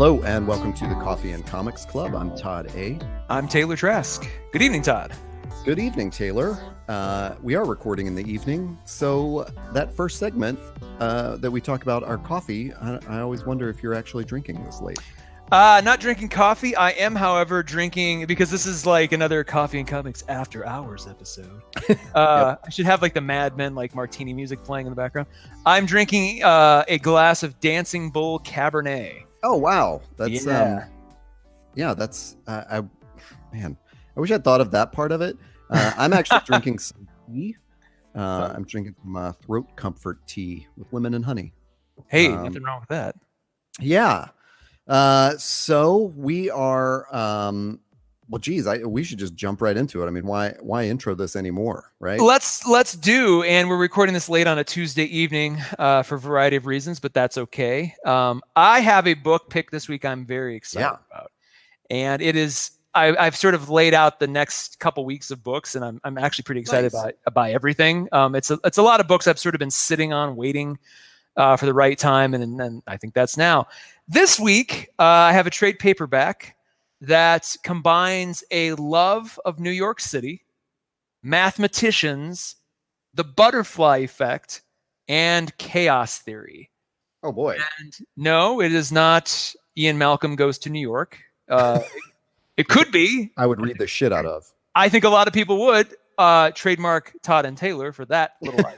Hello and welcome to the Coffee and Comics Club. I'm Todd A. I'm Taylor Trask. Good evening, Todd. Good evening, Taylor. We are recording in the evening, so that first segment that we talk about our coffee, I always wonder if you're actually drinking this late. Not drinking coffee. I am, however, drinking, because this is like another Coffee and Comics After Hours episode. Yep. I should have like the Mad Men, like martini music playing in the background. I'm drinking a glass of Dancing Bull Cabernet. Oh, wow. That's, that's, man, I wish I'd thought of that part of it. I'm actually drinking some tea. I'm drinking some throat comfort tea with lemon and honey. Hey, nothing wrong with that. Yeah. So we are, we should just jump right into it. I mean, why intro this anymore, right? Let's do, and we're recording this late on a Tuesday evening, for a variety of reasons, but that's okay. I have a book pick this week I'm very excited about, and it is, I've sort of laid out the next couple weeks of books, and I'm actually pretty excited about everything. It's a lot of books I've sort of been sitting on, waiting for the right time, and I think that's now. This week, I have a trade paperback that combines a love of New York City, mathematicians, the butterfly effect, and chaos theory. Oh, boy. And no, it is not Ian Malcolm Goes to New York. It could be. I would read the shit out of. I think a lot of people would. Trademark Todd and Taylor for that little idea.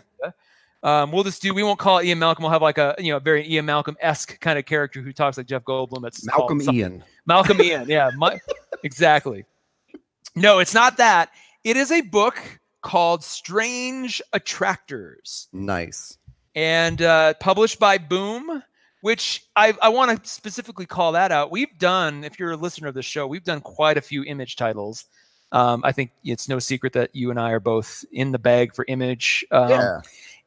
We won't call it Ian Malcolm. We'll have like a very Ian Malcolm-esque kind of character who talks like Jeff Goldblum. It's Malcolm Ian. Malcolm Ian, yeah. Exactly. No, it's not that. It is a book called Strange Attractors. Nice. And published by Boom, which I want to specifically call that out. We've done, if you're a listener of the show, we've done quite a few Image titles. I think it's no secret that you and I are both in the bag for Image.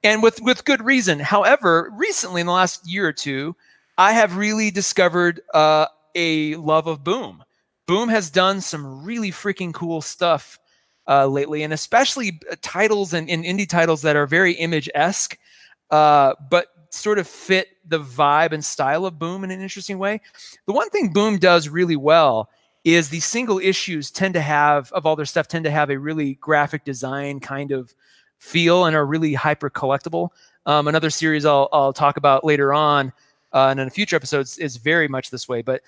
And with good reason. However, recently in the last year or two, I have really discovered a love of Boom. Boom has done some really freaking cool stuff lately, and especially titles and indie titles that are very Image-esque, but sort of fit the vibe and style of Boom in an interesting way. The one thing Boom does really well is the single issues tend to have a really graphic design kind of feel and are really hyper collectible. Another series I'll talk about later on and in future episodes is very much this way. But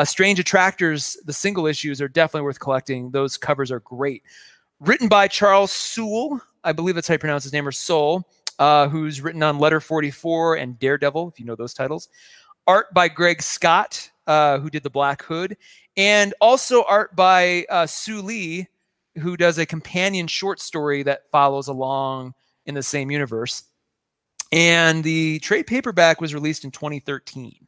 Strange Attractors, the single issues are definitely worth collecting. Those covers are great. Written by Charles Soule, I believe that's how you pronounce his name, or Soule, who's written on Letter 44 and Daredevil, if you know those titles. Art by Greg Scott, who did The Black Hood, and also art by Sue Lee, who does a companion short story that follows along in the same universe. And the trade paperback was released in 2013.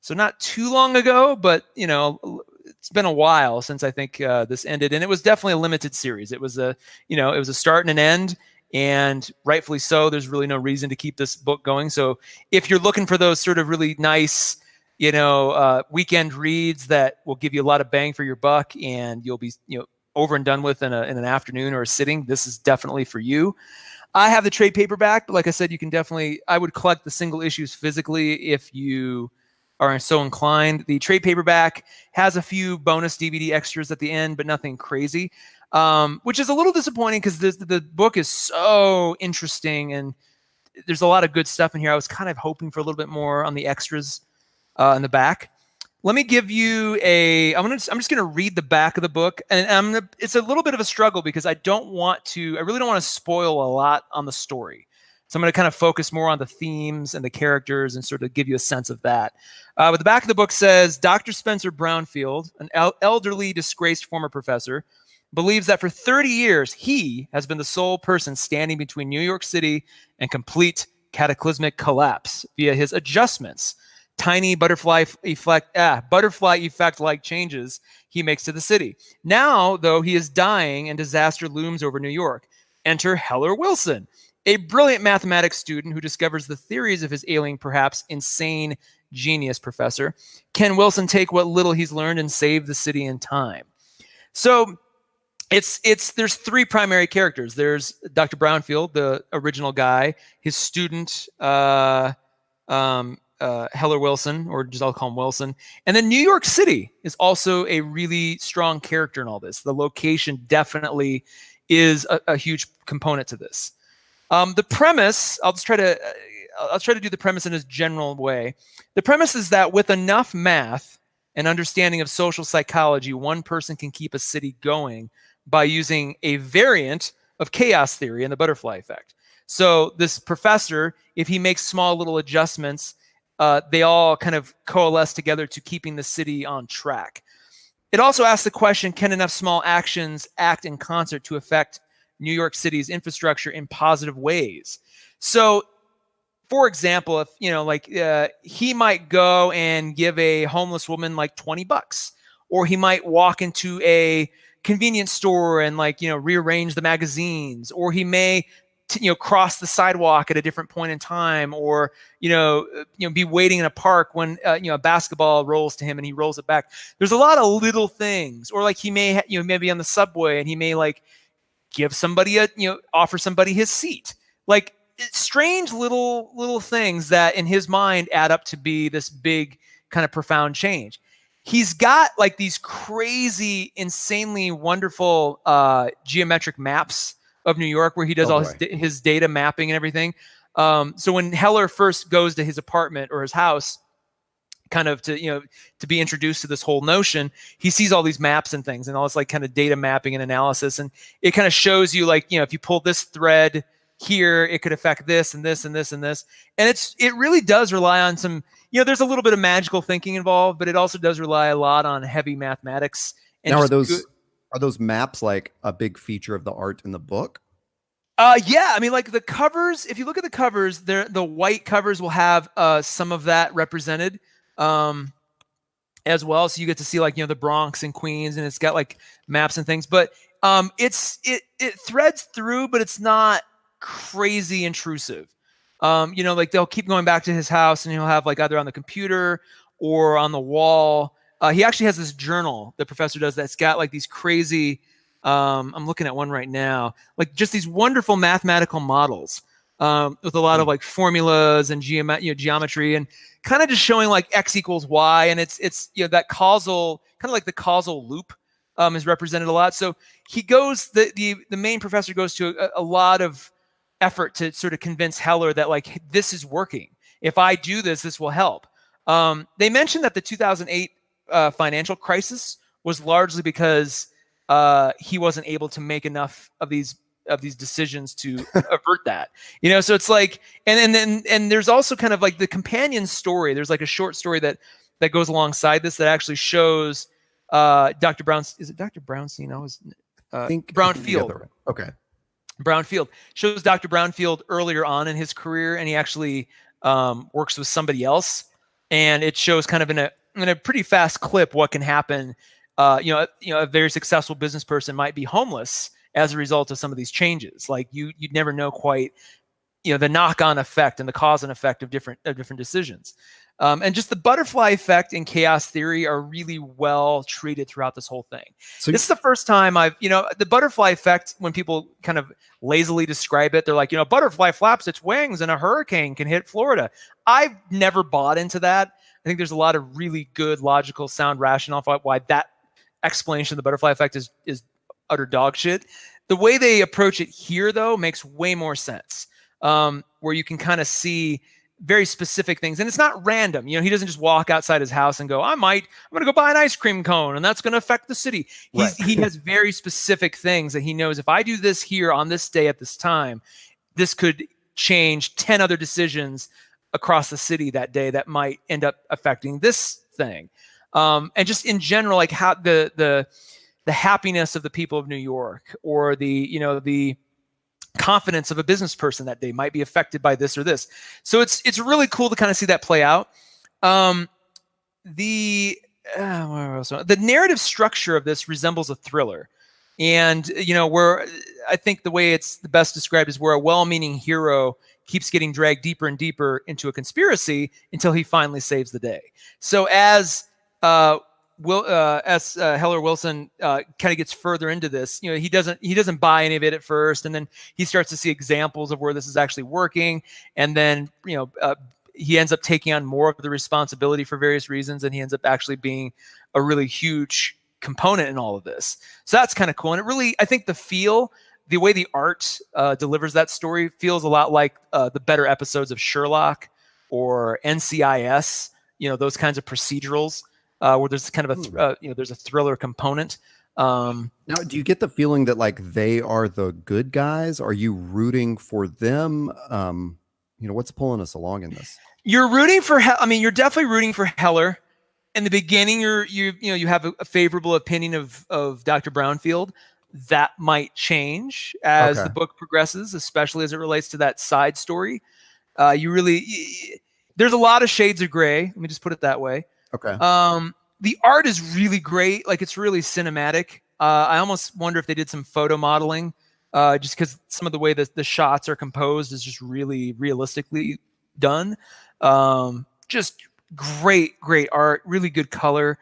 So not too long ago, but it's been a while since I think this ended. And it was definitely a limited series. It was a start and an end, and rightfully so. There's really no reason to keep this book going. So if you're looking for those sort of really nice, weekend reads that will give you a lot of bang for your buck, and you'll be, over and done with in an afternoon or a sitting, this is definitely for you. I have the trade paperback, but like I said, I would collect the single issues physically if you are so inclined. The trade paperback has a few bonus DVD extras at the end, but nothing crazy, which is a little disappointing because the book is so interesting and there's a lot of good stuff in here. I was kind of hoping for a little bit more on the extras in the back. Let me give you I'm just going to read the back of the book, and it's a little bit of a struggle because I really don't want to spoil a lot on the story. So I'm going to kind of focus more on the themes and the characters and sort of give you a sense of that. But the back of the book says, Dr. Spencer Brownfield, an elderly, disgraced former professor, believes that for 30 years, he has been the sole person standing between New York City and complete cataclysmic collapse via his adjustments. Tiny butterfly effect-like changes he makes to the city. Now, though, he is dying and disaster looms over New York. Enter Heller Wilson, a brilliant mathematics student who discovers the theories of his ailing, perhaps insane genius professor. Can Wilson take what little he's learned and save the city in time? So there's three primary characters. There's Dr. Brownfield, the original guy, his student, Heller Wilson, or just I'll call him Wilson. And then New York City is also a really strong character in all this. The location definitely is a huge component to this. The premise, I'll try to do the premise in a general way. The premise is that with enough math and understanding of social psychology, one person can keep a city going by using a variant of chaos theory and the butterfly effect. So this professor, if he makes small little adjustments, they all kind of coalesce together to keeping the city on track. It also asks the question, can enough small actions act in concert to affect New York City's infrastructure in positive ways? So, for example, if, he might go and give a homeless woman like $20, or he might walk into a convenience store and rearrange the magazines, or he may cross the sidewalk at a different point in time, or be waiting in a park when a basketball rolls to him and he rolls it back. There's a lot of little things, or he may maybe on the subway and he may give somebody offer somebody his seat. Strange little things that in his mind add up to be this big kind of profound change. He's got these crazy, insanely wonderful geometric maps of New York where he does his data mapping and everything. So when Heller first goes to his apartment or his house, kind of to be introduced to this whole notion, he sees all these maps and things and all this kind of data mapping and analysis. And it kind of shows you if you pull this thread here, it could affect this and this and this and this. And it really does rely on some, there's a little bit of magical thinking involved, but it also does rely a lot on heavy mathematics. And now, are those maps a big feature of the art in the book? Yeah. I mean, the covers, if you look at the covers, the white covers will have some of that represented as well. So you get to see the Bronx and Queens, and it's got maps and things, but it threads through, but it's not crazy intrusive. They'll keep going back to his house, and he'll have either on the computer or on the wall. He actually has this journal the professor does that's got these crazy, I'm looking at one right now, just these wonderful mathematical models with a lot of formulas and geometry, and kind of just showing X equals Y. And it's that causal, kind of the causal loop is represented a lot. So he goes, the main professor goes to a lot of effort to sort of convince Heller that this is working. If I do this, this will help. They mentioned that the 2008 financial crisis was largely because he wasn't able to make enough of these decisions to avert that. So it's and there's also kind of the companion story. There's a short story that goes alongside this that actually shows Dr. Brownstein. Is it Dr. Brownstein? I think Brownfield. Okay. Brownfield shows Dr. Brownfield earlier on in his career, and he actually works with somebody else, and it shows kind of in a pretty fast clip what can happen. A very successful business person might be homeless as a result of some of these changes. You'd never know quite, the knock-on effect and the cause and effect of different decisions. And just the butterfly effect and chaos theory are really well treated throughout this whole thing. So this is the first time the butterfly effect, when people kind of lazily describe it, they're like, butterfly flaps its wings and a hurricane can hit Florida. I've never bought into that. I think there's a lot of really good, logical, sound rationale for why that explanation of the butterfly effect is utter dog shit. The way they approach it here, though, makes way more sense, where you can kind of see very specific things. And it's not random. He doesn't just walk outside his house and go, I'm going to go buy an ice cream cone and that's going to affect the city. He has very specific things that he knows. If I do this here on this day at this time, this could change 10 other decisions across the city that day that might end up affecting this thing. And just in general, how the happiness of the people of New York, or the confidence of a business person that day might be affected by this or this. So it's really cool to kind of see that play out. The narrative structure of this resembles a thriller. And, where I think the way it's the best described is where a well-meaning hero keeps getting dragged deeper and deeper into a conspiracy until he finally saves the day. So as Heller Wilson kind of gets further into this, he doesn't buy any of it at first, and then he starts to see examples of where this is actually working, and then he ends up taking on more of the responsibility for various reasons, and he ends up actually being a really huge component in all of this. So that's kind of cool. And it really, I think the way the art delivers that story feels a lot like the better episodes of Sherlock or NCIS, those kinds of procedurals where there's kind of there's a thriller component. Now, do you get the feeling that like they are the good guys? Are you rooting for them? What's pulling us along in this? You're rooting for, you're definitely rooting for Heller. In the beginning, you have a favorable opinion of Dr. Brownfield. That might change as the book progresses, especially as it relates to that side story. There's a lot of shades of gray. Let me just put it that way. Okay. The art is really great. Like, it's really cinematic. I almost wonder if they did some photo modeling, just because some of the way that the shots are composed is just really realistically done. Just great art, really good color,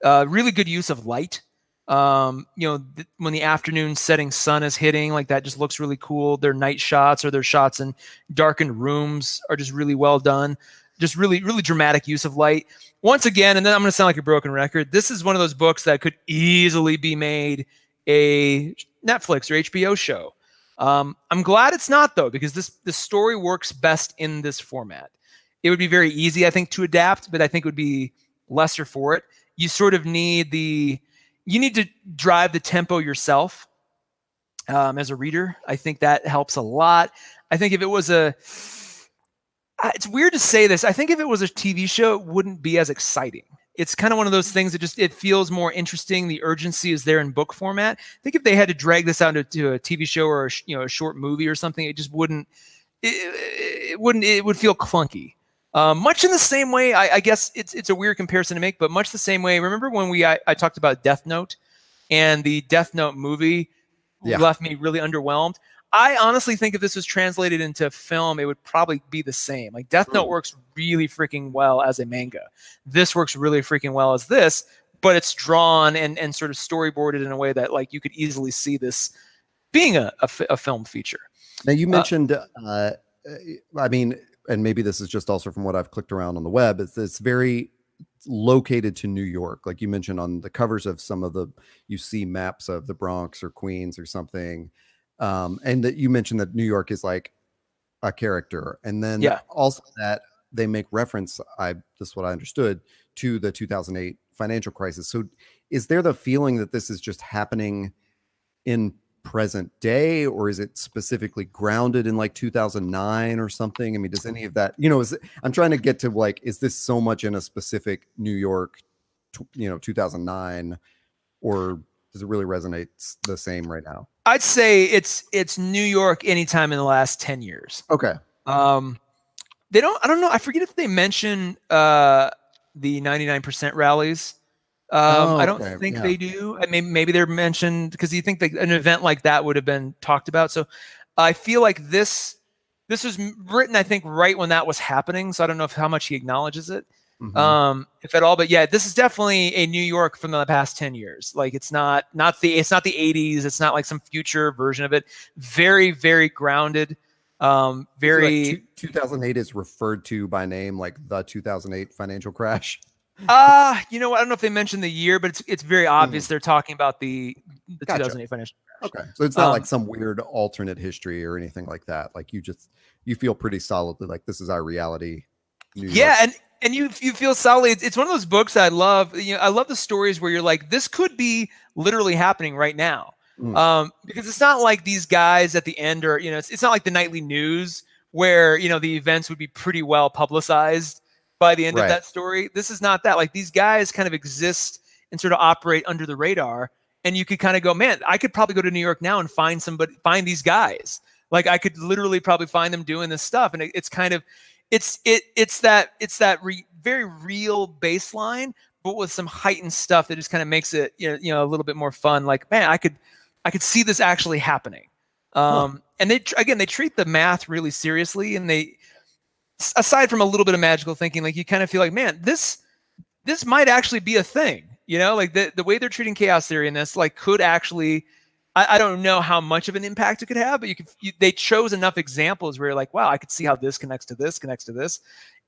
really good use of light. When the afternoon setting sun is hitting, like, that just looks really cool. Their night shots or their shots in darkened rooms are just really well done. Just really dramatic use of light. Once again, and then I'm going to sound like a broken record, this is one of those books that could easily be made a Netflix or HBO show. I'm glad it's not, though, because the story works best in this format. It would be very easy, I think, to adapt, but I think it would be lesser for it. You sort of need to drive the tempo yourself as a reader. I think that helps a lot. I think if it was it's weird to say this, I think if it was a TV show, it wouldn't be as exciting. It's kind of one of those things that it feels more interesting. The urgency is there in book format. I think if they had to drag this out to a TV show or a short movie or something, it just wouldn't. It would feel clunky. Much in the same way, I guess it's a weird comparison to make, but much the same way. Remember when I talked about Death Note, and the Death Note movie left me really underwhelmed? I honestly think if this was translated into film, it would probably be the same. Like, Death Note works really freaking well as a manga. This works really freaking well as this, but it's drawn and sort of storyboarded in a way that, like, you could easily see this being a film feature. Now, you mentioned, and maybe this is just also from what I've clicked around on the web, it's very located to New York. Like you mentioned on the covers of you see maps of the Bronx or Queens or something. And that you mentioned that New York is like a character. And then also that they make reference, this is what I understood, to the 2008 financial crisis. So is there the feeling that this is just happening in present day, or is it specifically grounded in like 2009 or something? I mean, does any of that, I'm trying to get to, like, is this so much in a specific New York, 2009, or does it really resonate the same right now? I'd say it's New York anytime in the last 10 years. Okay. I don't know. I forget if they mention the 99% rallies. I don't think they do. I mean, maybe they're mentioned because you think that an event like that would have been talked about. So I feel like this was written, I think, right when that was happening. So I don't know how much he acknowledges it, if at all. But yeah, this is definitely a New York from the past 10 years. Like, it's not the 80s. It's not like some future version of it. Very, very grounded. Very like 2008 is referred to by name, like the 2008 financial crash. I don't know if they mentioned the year, but it's very obvious they're talking about the 2008 financial crash. Okay, so it's not like some weird alternate history or anything like that. Like, you feel pretty solidly like this is our reality. And you feel solidly. It's one of those books I love. I love the stories where you're like, this could be literally happening right now. Because it's not like these guys at the end are, it's not like the nightly news where, the events would be pretty well publicized by the end of that story. This is not that. Like, these guys kind of exist and sort of operate under the radar, and you could kind of go, man, I could probably go to New York now and find these guys. Like, I could literally probably find them doing this stuff. And it's kind of, it's that very real baseline, but with some heightened stuff that just kind of makes it, a little bit more fun. Like, man, I could see this actually happening. And they treat the math really seriously, and they, aside from a little bit of magical thinking, like, you kind of feel like, man, this might actually be a thing, like the way they're treating chaos theory in this, like, could actually, I don't know how much of an impact it could have, but they chose enough examples where you're like, wow, I could see how this connects to this,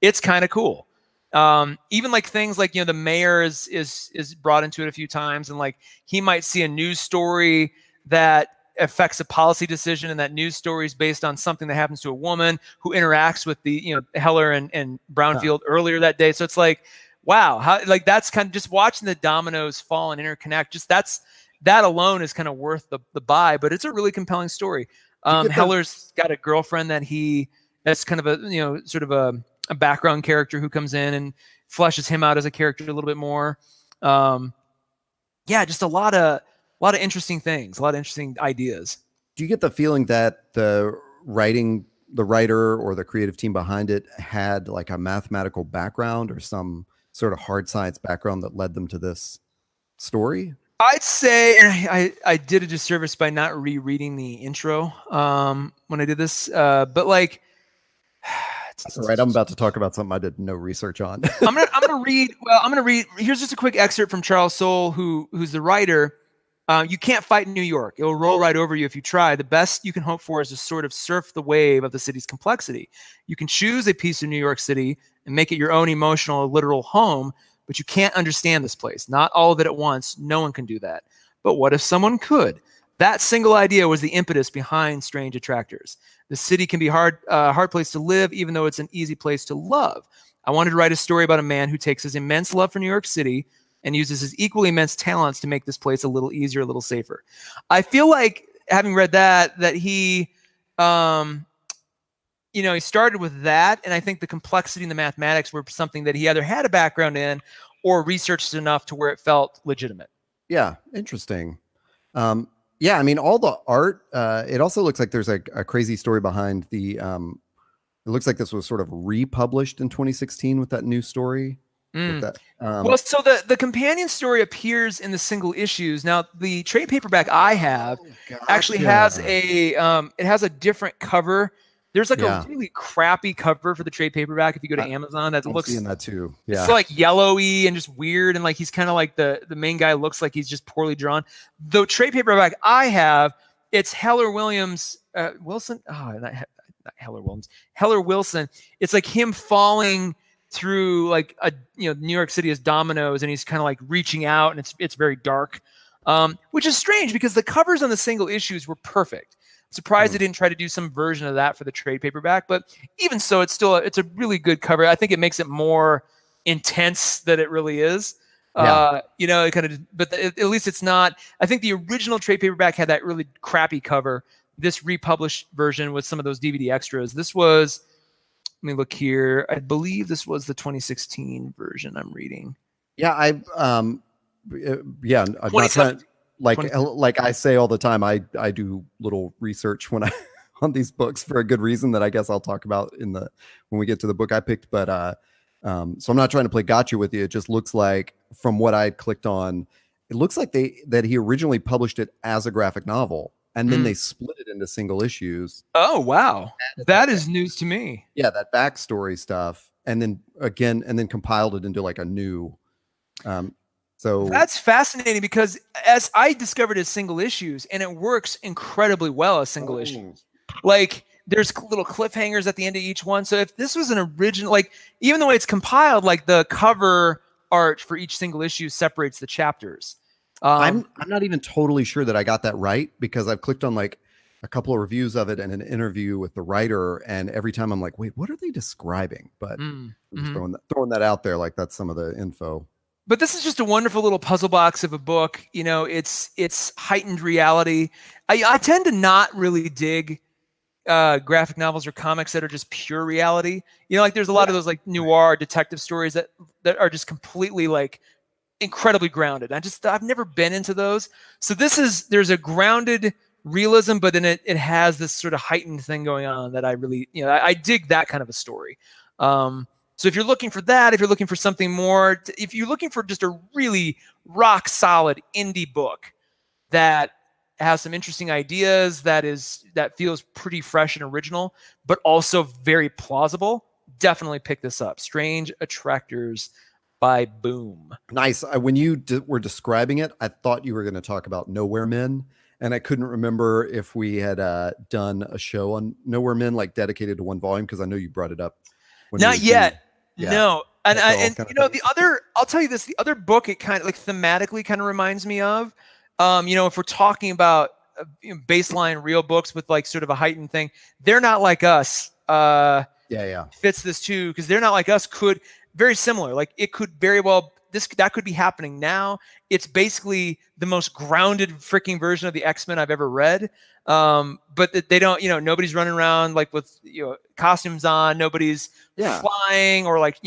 It's kind of cool. Even like things like, the mayor is brought into it a few times, and like he might see a news story that affects a policy decision, and that news story is based on something that happens to a woman who interacts with the Heller and Brownfield earlier that day. So it's like, wow, how, like, that's kind of just watching the dominoes fall and interconnect. Just that alone is kind of worth the buy. But it's a really compelling story. Heller's got a girlfriend that's kind of a sort of a background character who comes in and fleshes him out as a character a little bit more. Just a lot of interesting things, a lot of interesting ideas. Do you get the feeling that the writer or the creative team behind it had like a mathematical background or some sort of hard science background that led them to this story? I'd say, and I did a disservice by not rereading the intro when I did this, but like, that's all right. I'm about to talk about something I did no research on. I'm gonna read. Here's just a quick excerpt from Charles Soule, who's the writer. You can't fight in New York. It will roll right over you if you try. The best you can hope for is to sort of surf the wave of the city's complexity. You can choose a piece of New York City and make it your own emotional or literal home, but you can't understand this place. Not all of it at once. No one can do that. But what if someone could? That single idea was the impetus behind Strange Attractors. The city can be hard place to live, even though it's an easy place to love. I wanted to write a story about a man who takes his immense love for New York City and uses his equally immense talents to make this place a little easier, a little safer. I feel like, having read that he, he started with that, and I think the complexity and the mathematics were something that he either had a background in or researched enough to where it felt legitimate. Yeah, interesting. Yeah, I mean, all the art, it also looks like there's a crazy story behind the, it looks like this was sort of republished in 2016 with that new story. That, well, so the companion story appears in the single issues. Now, the trade paperback I have actually has it has a different cover. There's like a really crappy cover for the trade paperback. If you go to Amazon, I'm seeing that too. Yeah, it's like yellowy and just weird, and like he's kind of like the main guy looks like he's just poorly drawn. The trade paperback I have, it's Heller Wilson. Not Heller Williams. Heller Wilson. It's like him falling through like New York City as dominoes, and he's kind of like reaching out, and it's very dark, which is strange because the covers on the single issues were perfect. Surprised they didn't try to do some version of that for the trade paperback, but even so, it's a really good cover. I think it makes it more intense than it really is. It kind of, but at least it's not. I think the original trade paperback had that really crappy cover. This republished version with some of those DVD extras. This was, let me look here. I believe this was the 2016 version I'm reading. Yeah, I'm not trying. Like I say all the time, I do little research when I on these books for a good reason that I guess I'll talk about when we get to the book I picked. But so I'm not trying to play gotcha with you. It just looks like from what I clicked on, it looks like that he originally published it as a graphic novel, and then they split it into single issues. Oh wow, that is news to me. Yeah, that backstory stuff, and then compiled it into like a new. So that's fascinating because as I discovered as single issues, and it works incredibly well as single issues. Like there's little cliffhangers at the end of each one. So if this was an original, like even the way it's compiled, like the cover art for each single issue separates the chapters. I'm not even totally sure that I got that right because I've clicked on like a couple of reviews of it and an interview with the writer, and every time I'm like, wait, what are they describing? But I'm just throwing that out there, like that's some of the info. But this is just a wonderful little puzzle box of a book. It's heightened reality. I tend to not really dig graphic novels or comics that are just pure reality. Like there's a lot of those like noir detective stories that are just completely like incredibly grounded. I've never been into those. So there's a grounded realism, but then it has this sort of heightened thing going on that I really, I dig that kind of a story. So if you're looking for that, if you're looking for something more, if you're looking for just a really rock solid indie book that has some interesting ideas, that feels pretty fresh and original, but also very plausible, definitely pick this up. Strange Attractors by Boom. Nice. When you were describing it, I thought you were going to talk about Nowhere Men, and I couldn't remember if we had done a show on Nowhere Men, like dedicated to one volume, because I know you brought it up. Not yet. Yeah. No. And the other, I'll tell you this, the other book, it kind of like thematically kind of reminds me of, if we're talking about baseline real books with like sort of a heightened thing, They're Not Like Us. Yeah. Fits this too, because They're Not Like Us could very similar. Like it could very well, that could be happening now. It's basically the most grounded freaking version of the X-Men I've ever read. But they don't, nobody's running around like with costumes on, nobody's flying or like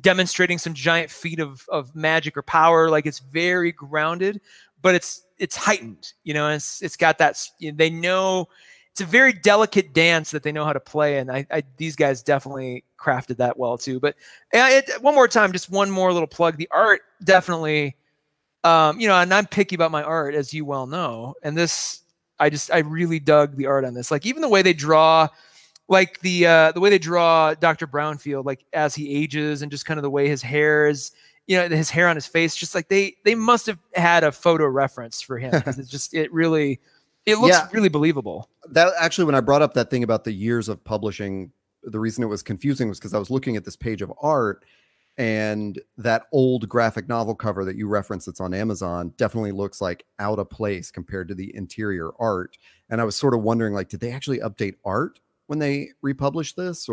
demonstrating some giant feat of magic or power. Like it's very grounded, but it's heightened, and it's got that, they know it's a very delicate dance that they know how to play. And these guys definitely crafted that well too. But one more time, just one more little plug. The art definitely, and I'm picky about my art, as you well know. And this, I really dug the art on this. Like even the way they draw, like the way they draw Dr. Brownfield, like as he ages, and just kind of the way his hair is, his hair on his face, just like they must have had a photo reference for him, because it looks really believable. That actually, when I brought up that thing about the years of publishing, the reason it was confusing was because I was looking at this page of art, and that old graphic novel cover that you referenced that's on Amazon definitely looks like out of place compared to the interior art. And I was sort of wondering, like, did they actually update art when they republished this?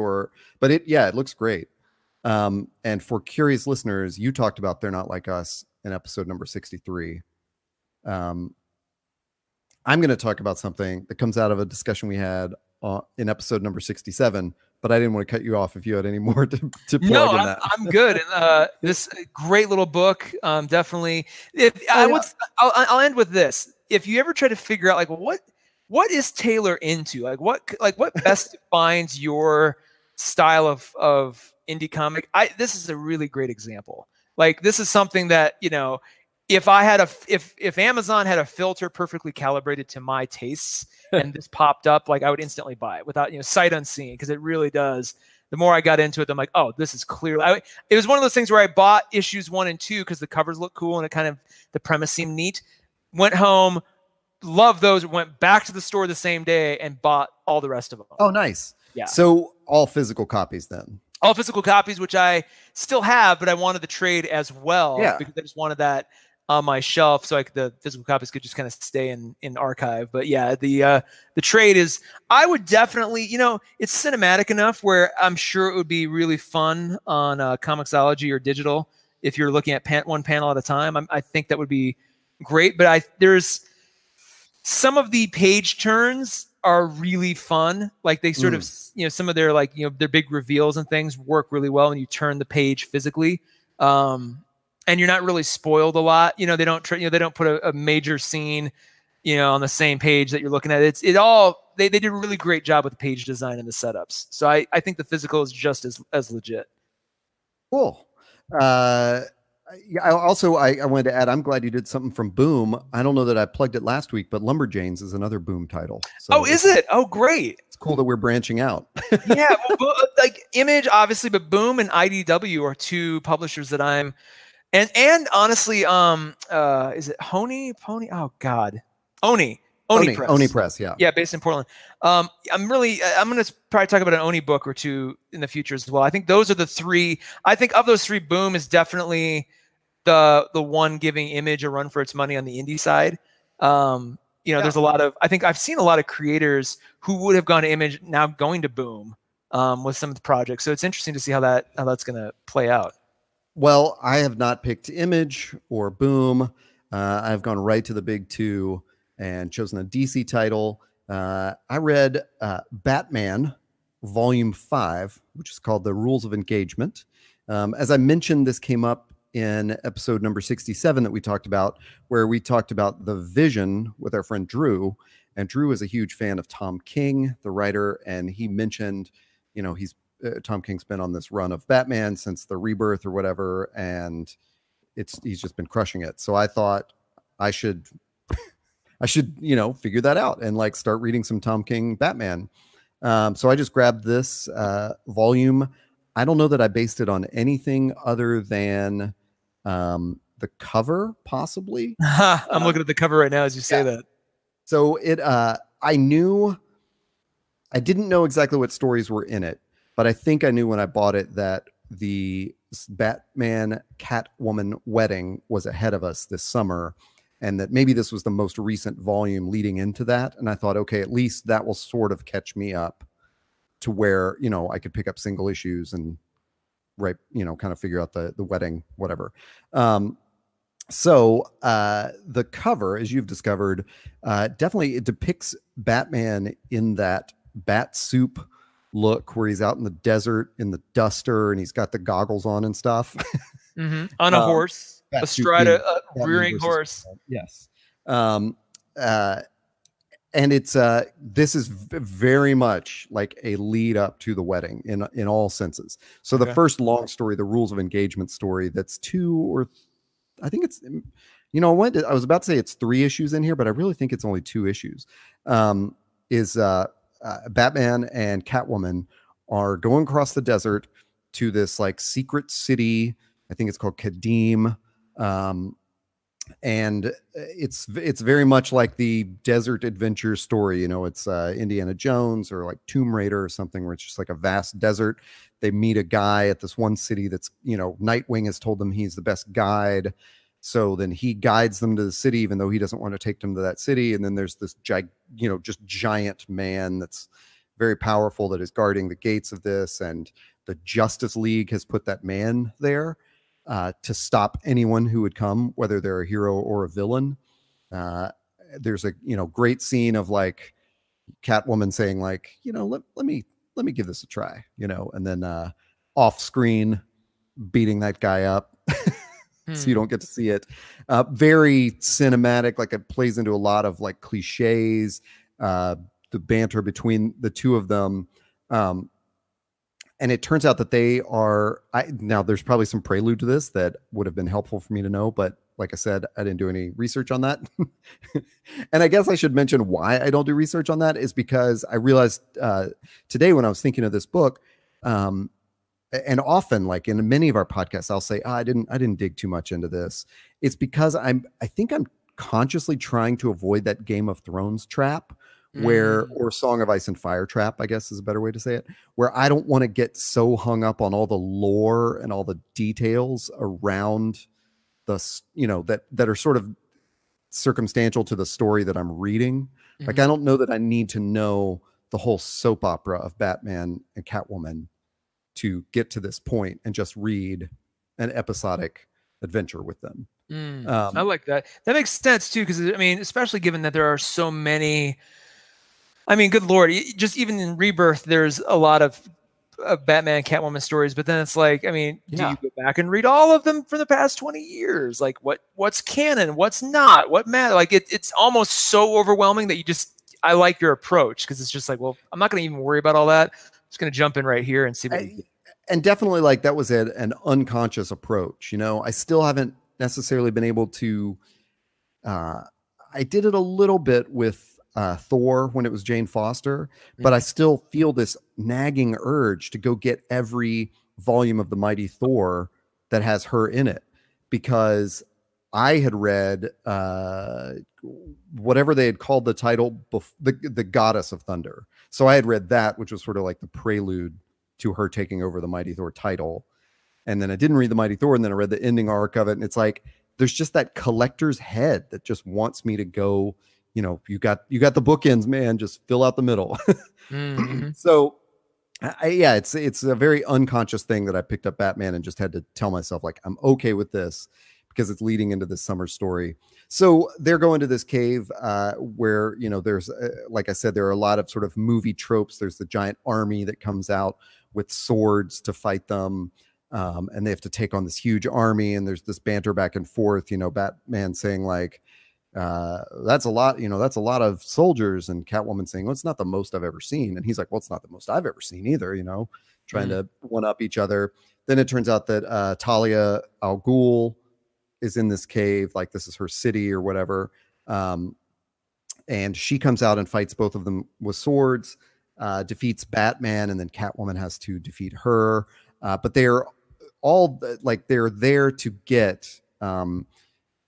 But it looks great. And for curious listeners, you talked about They're Not Like Us in episode number 63. I'm going to talk about something that comes out of a discussion we had in episode number 67, but I didn't want to cut you off if you had any more to plug in that. I'm good. And this great little book, definitely. I'll end with this. If you ever try to figure out, like, what is Taylor into? What best defines your style of indie comic? This is a really great example. Like, this is something that, if Amazon had a filter perfectly calibrated to my tastes and this popped up, like I would instantly buy it without, sight unseen, because it really does. The more I got into it, I'm like, oh, this is clearly. It was one of those things where I bought issues 1 and 2 because the covers look cool and the premise seemed neat. Went home, loved those, went back to the store the same day and bought all the rest of them. Oh, nice. Yeah. So all physical copies then? All physical copies, which I still have, but I wanted the trade as well. Yeah. Because I just wanted that on my shelf, so the physical copies could just kind of stay in archive. But yeah, the trade is, I would definitely, it's cinematic enough where I'm sure it would be really fun on Comixology or digital if you're looking at one panel at a time. I think that would be great. But there's some of the page turns are really fun. Like they sort of, some of their their big reveals and things work really well when you turn the page physically. And you're not really spoiled a lot. They don't they don't put a major scene, on the same page that you're looking at. They did a really great job with the page design and the setups. So I think the physical is just as legit. Cool. I wanted to add, I'm glad you did something from Boom. I don't know that I plugged it last week, but Lumberjanes is another Boom title. So is it? Oh, great. It's cool that we're branching out. Yeah. Well, like Image, obviously, but Boom and IDW are two publishers that I'm, and honestly, is it Honey Pony? Oh God. Oni Press. Oni Press, yeah. Yeah, based in Portland. I'm going to probably talk about an Oni book or two in the future as well. I think those are the three. I think of those three, Boom is definitely the one giving Image a run for its money on the indie side. There's a lot of, I think I've seen a lot of creators who would have gone to Image now going to Boom with some of the projects. So it's interesting to see how that's going to play out. Well, I have not picked Image or Boom. I've gone right to the big two and chosen a DC title. I read Batman Volume 5, which is called The Rules of Engagement. As I mentioned, this came up in episode number 67 that we talked about, where we talked about the Vision with our friend Drew. And Drew is a huge fan of Tom King, the writer, and he mentioned, Tom King's been on this run of Batman since the Rebirth or whatever, and he's just been crushing it. So I thought I should figure that out and start reading some Tom King Batman. So I just grabbed this volume. I don't know that I based it on anything other than the cover, possibly. I'm looking at the cover right now as you say that. So I didn't know exactly what stories were in it, but I think I knew when I bought it that the Batman Catwoman wedding was ahead of us this summer, and that maybe this was the most recent volume leading into that. And I thought, okay, at least that will sort of catch me up to where, you know, I could pick up single issues and right, you know, kind of figure out the wedding, whatever. So the cover, as you've discovered, definitely it depicts Batman in that bat soup look where he's out in the desert in the duster and he's got the goggles on and stuff. On a horse, astride a rearing horse. Yes. And it's this is very much like a lead up to the wedding in all senses. So the first long story, the rules of engagement story, that's I think it's, you know, I was about to say it's 3 issues in here, but I really think it's only 2 issues. Is Batman and Catwoman are going across the desert to this like secret city. I think it's called Kadim. And it's very much like the desert adventure story. You know, it's Indiana Jones or like Tomb Raider or something where it's just like a vast desert. They meet a guy at this one city that's, you know, Nightwing has told them he's the best guide. So then he guides them to the city, even though he doesn't want to take them to that city. And then there's this just giant man that's very powerful that is guarding the gates of this. And the Justice League has put that man there to stop anyone who would come, whether they're a hero or a villain. There's a, you know, great scene of like Catwoman saying like, you know, let me give this a try, you know, and then off screen beating that guy up. So you don't get to see it. Very cinematic, like it plays into a lot of like cliches, the banter between the two of them. And it turns out that they are, now there's probably some prelude to this that would have been helpful for me to know, but like I said, I didn't do any research on that. And I guess I should mention why I don't do research on that is because I realized today when I was thinking of this book, and often like in many of our podcasts, I'll say, I didn't dig too much into this. It's because I think I'm consciously trying to avoid that Game of Thrones trap or Song of Ice and Fire trap, I guess is a better way to say it, where I don't want to get so hung up on all the lore and all the details around the, you know, that are sort of circumstantial to the story that I'm reading. Like, I don't know that I need to know the whole soap opera of Batman and Catwoman to get to this point and just read an episodic adventure with them. I like that. That makes sense too, because I mean, especially given that there are so many. I mean, good Lord, just even in Rebirth, there's a lot of Batman, Catwoman stories, but then it's like, I mean, do you go back and read all of them for the past 20 years? Like, what's canon, what's not, what matter? Like, it's almost so overwhelming that I like your approach because it's just like, well, I'm not going to even worry about all that. I'm just going to jump in right here and see what. And definitely, like that was an unconscious approach. You know, I still haven't necessarily been able to. I did it a little bit with Thor when it was Jane Foster, but I still feel this nagging urge to go get every volume of the Mighty Thor that has her in it, because I had read whatever they had called the title, the Goddess of Thunder. So I had read that, which was sort of like the prelude to her taking over the Mighty Thor title. And then I didn't read the Mighty Thor, and then I read the ending arc of it. And it's like, there's just that collector's head that just wants me to go, you know, you got the bookends, man, just fill out the middle. So it's a very unconscious thing that I picked up Batman and just had to tell myself, like, I'm okay with this because it's leading into this summer story. So they're going to this cave where, you know, there's, like I said, there are a lot of sort of movie tropes. There's the giant army that comes out with swords to fight them. And they have to take on this huge army. And there's this banter back and forth, you know, Batman saying like, that's a lot, you know, that's a lot of soldiers, and Catwoman saying, well, it's not the most I've ever seen. And he's like, well, it's not the most I've ever seen either, you know, trying to one up each other. Then it turns out that Talia Al Ghul is in this cave, like this is her city or whatever. And she comes out and fights both of them with swords, defeats Batman, and then Catwoman has to defeat her. But they're all like, they're there to get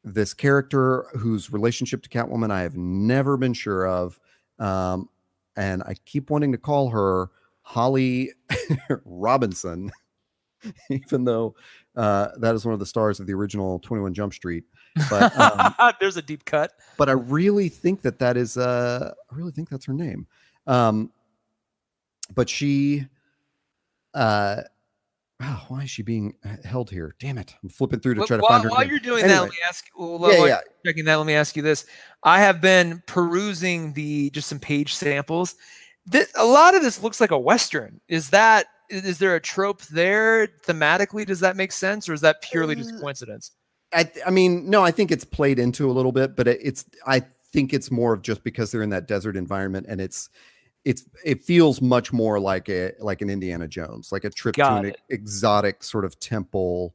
this character whose relationship to Catwoman I have never been sure of. And I keep wanting to call her Holly Robinson. even though that is one of the stars of the original 21 Jump Street. But there's a deep cut. But I really think that is I really think that's her name. But she why is she being held here? Damn it. I'm flipping through to try to find her while name. You're doing anyway. that, let me ask you, checking that, let me ask you this. I have been perusing just some page samples. A lot of this looks like a Western. Is there a trope there thematically? Does that make sense, or is that purely just coincidence? I mean, no, I think it's played into a little bit, but I think it's more of just because they're in that desert environment, and it feels much more like an Indiana Jones, like a trip to an exotic sort of temple.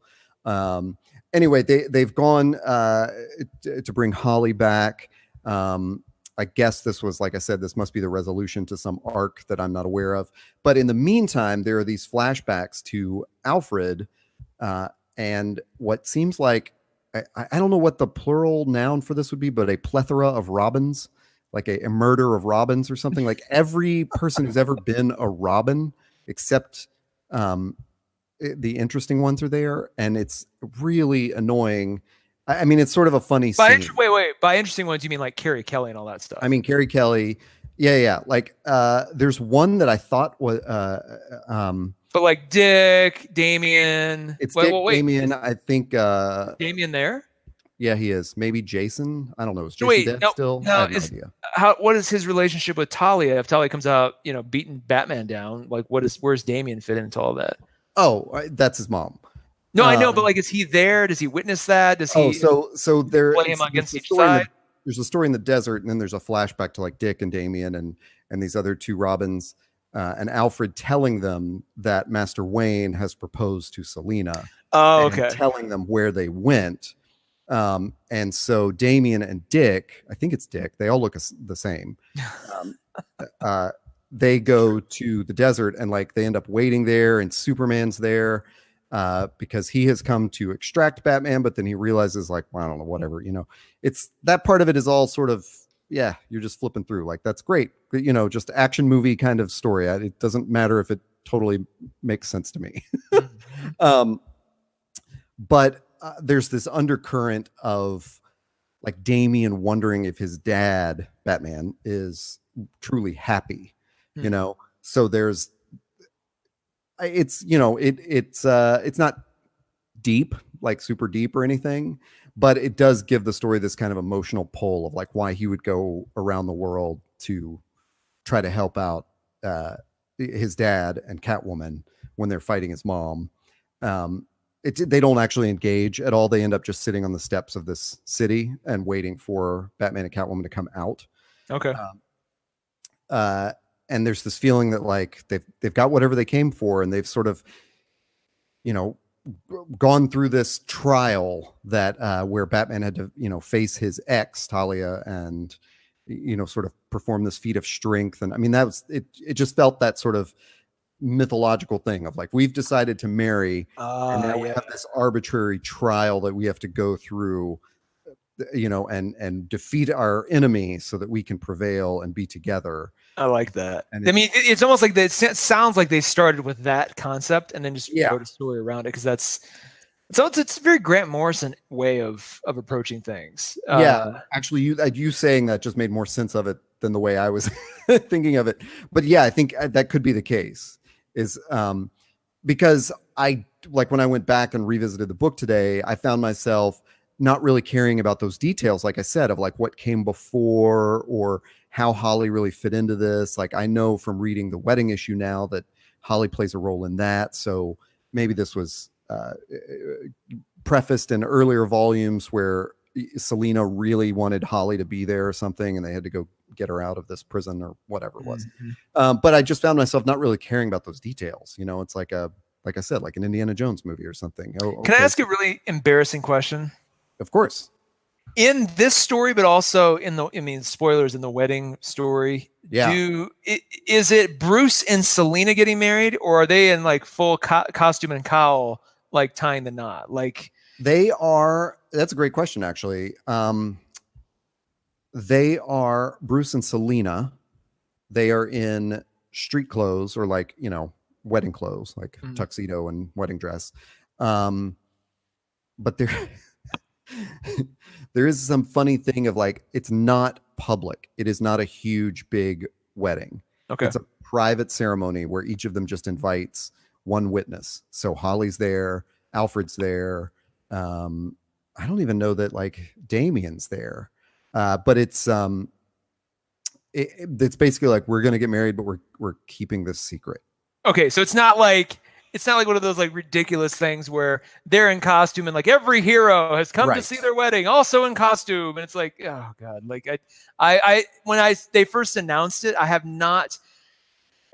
Anyway, they've gone to bring Holly back. I guess this was, like I said, this must be the resolution to some arc that I'm not aware of. But in the meantime, there are these flashbacks to Alfred and what seems like, I don't know what the plural noun for this would be, but a plethora of Robins, like a murder of Robins or something. Like every person who's ever been a Robin, except the interesting ones are there. And it's really annoying. I mean, it's sort of a funny scene. By interesting ones, you mean like Carrie Kelly and all that stuff? I mean, Carrie Kelly. Yeah. Like, there's one that I thought was, but like Dick, Damien. It's Dick, Damien. I think, Damien there. Yeah, he is. Maybe Jason. I don't know. Is Jason dead still? I have no idea. What is his relationship with Talia? If Talia comes out, beating Batman down, like where's Damien fit into all that? Oh, that's his mom. No, I know, but like, is he there? Does he witness that? Does he? So there. Play him against each side. There's a story in the desert, and then there's a flashback to like Dick and Damien and these other two Robins, and Alfred telling them that Master Wayne has proposed to Selina. Oh, okay. Telling them where they went. And so Damien and Dick, I think it's Dick, they all look the same. They go to the desert and like they end up waiting there, and Superman's there because he has come to extract Batman, but then he realizes like, well, I don't know, whatever, it's that part of it is all sort of, yeah, you're just flipping through. Like, that's great. Just action movie kind of story. It doesn't matter if it totally makes sense to me. But there's this undercurrent of like Damien wondering if his dad, Batman, is truly happy, so it's not deep, like super deep or anything, but it does give the story this kind of emotional pull of like why he would go around the world to try to help out his dad and Catwoman when they're fighting his mom. They don't actually engage at all. They end up just sitting on the steps of this city and waiting for Batman and Catwoman to come out. Okay. And there's this feeling that like they've got whatever they came for, and they've sort of, gone through this trial that where Batman had to, face his ex Talia and, sort of perform this feat of strength. And I mean, that was it. It just felt that sort of mythological thing of like, we've decided to marry, and now we have this arbitrary trial that we have to go through, and defeat our enemy so that we can prevail and be together. I like that. I mean, it's almost like it sounds like they started with that concept and then just wrote a story around it, because it's a very Grant Morrison way of approaching things. Actually, you saying that just made more sense of it than the way I was thinking of it. But yeah, I think that could be the case. Is because I like when I went back and revisited the book today, I found myself not really caring about those details, like I said, of like what came before or how Holly really fit into this. Like, I know from reading the wedding issue now that Holly plays a role in that. So maybe this was prefaced in earlier volumes where Selina really wanted Holly to be there or something, and they had to go get her out of this prison or whatever it was. But I just found myself not really caring about those details. It's like I said, like an Indiana Jones movie or something. Can I ask a really embarrassing question? Of course. In this story, but also spoilers in the wedding story. Yeah. Is it Bruce and Selina getting married, or are they in like full costume and cowl, like tying the knot? Like, they are. That's a great question, actually. They are Bruce and Selina. They are in street clothes, or like, wedding clothes, like tuxedo and wedding dress. But there there is some funny thing of like, it's not public. It is not a huge, big wedding. Okay. It's a private ceremony where each of them just invites one witness. So Holly's there, Alfred's there. I don't even know that like Damien's there. But it's basically like, we're going to get married, but we're keeping this secret. Okay. So it's not like one of those like ridiculous things where they're in costume and like every hero has come to see their wedding also in costume. And it's like, oh God, like when they first announced it,